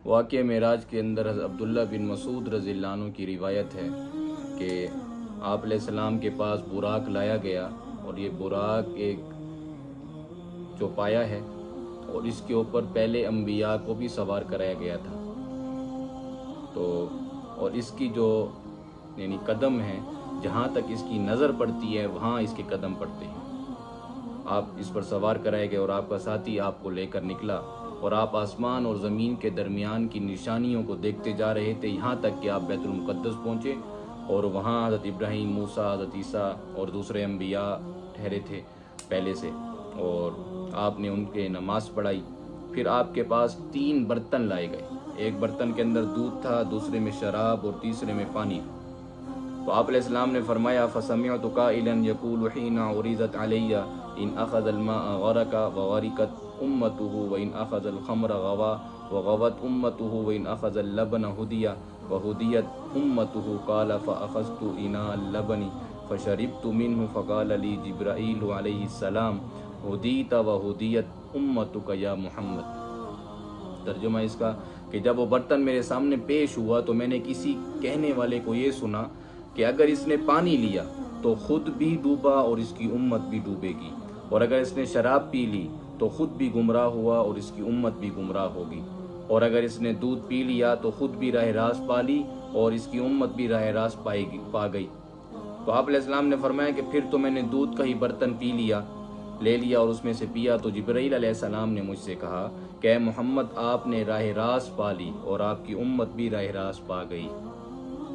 واقعہ معراج کے اندر حضرت عبداللہ بن مسعود رضی اللہ عنہ کی روایت ہے کہ آپ علیہ السلام کے پاس براق لایا گیا، اور یہ براق ایک چوپایا ہے، اور اس کے اوپر پہلے انبیاء کو بھی سوار کرایا گیا تھا۔ تو اور اس کی جو یعنی قدم ہے، جہاں تک اس کی نظر پڑتی ہے وہاں اس کے قدم پڑتے ہیں۔ آپ اس پر سوار کرائے گئے اور آپ کا ساتھی آپ کو لے کر نکلا، اور آپ آسمان اور زمین کے درمیان کی نشانیوں کو دیکھتے جا رہے تھے، یہاں تک کہ آپ بیت المقدس پہنچے، اور وہاں حضرت ابراہیم، موسیٰ، حضرت عیسیٰ اور دوسرے انبیاء ٹھہرے تھے پہلے سے، اور آپ نے ان کے نماز پڑھائی۔ پھر آپ کے پاس 3 برتن لائے گئے، ایک برتن کے اندر دودھ تھا، دوسرے میں شراب اور تیسرے میں پانی۔ تو آپ علیہ السلام نے فرمایا فَسَمِعْتُ قَائِلًا يَقُولُ حِينَ عُرِضَتْ عَلَيَّ إِنْ أَخَذَ الْمَاءَ غَرَقَ وَغَرِقَتْ أُمَّتُهُ وَإِنْ أَخَذَ الْخَمْرَ غَوَى وَغَوَتْ أُمَّتُهُ وَإِنْ أَخَذَ اللَّبَنَ هُدِيَ وَهُدِيَتْ أُمَّتُهُ قَالَ فَأَخَذْتُ إِنَاءَ اللَّبَنِ فَشَرِبْتُ مِنْهُ فَقَالَ لِي جِبْرَائِيلُ عَلَيْهِ السَّلَامُ هُدِيتَ وَهُدِيَتْ أُمَّتُكَ يَا محمد۔ ترجمہ اس کا کہ جب وہ برتن میرے سامنے پیش ہوا تو میں نے کسی کہنے والے کو یہ سنا کہ اگر اس نے پانی لیا تو خود بھی ڈوبا اور اس کی امت بھی ڈوبے گی، اور اگر اس نے شراب پی لی تو خود بھی گمراہ ہوا اور اس کی امت بھی گمراہ ہوگی، اور اگر اس نے دودھ پی لیا تو خود بھی راہ راست پا لی اور اس کی امت بھی راہ راست پا گئی۔ تو آپ علیہ السلام نے فرمایا کہ پھر تو میں نے دودھ کا ہی برتن لے لیا اور اس میں سے پیا، تو جبرائیل علیہ السلام نے مجھ سے کہا کہ اے محمد، آپ نے راہ راست پا لی اور آپ کی امت بھی راہ راست پا گئی۔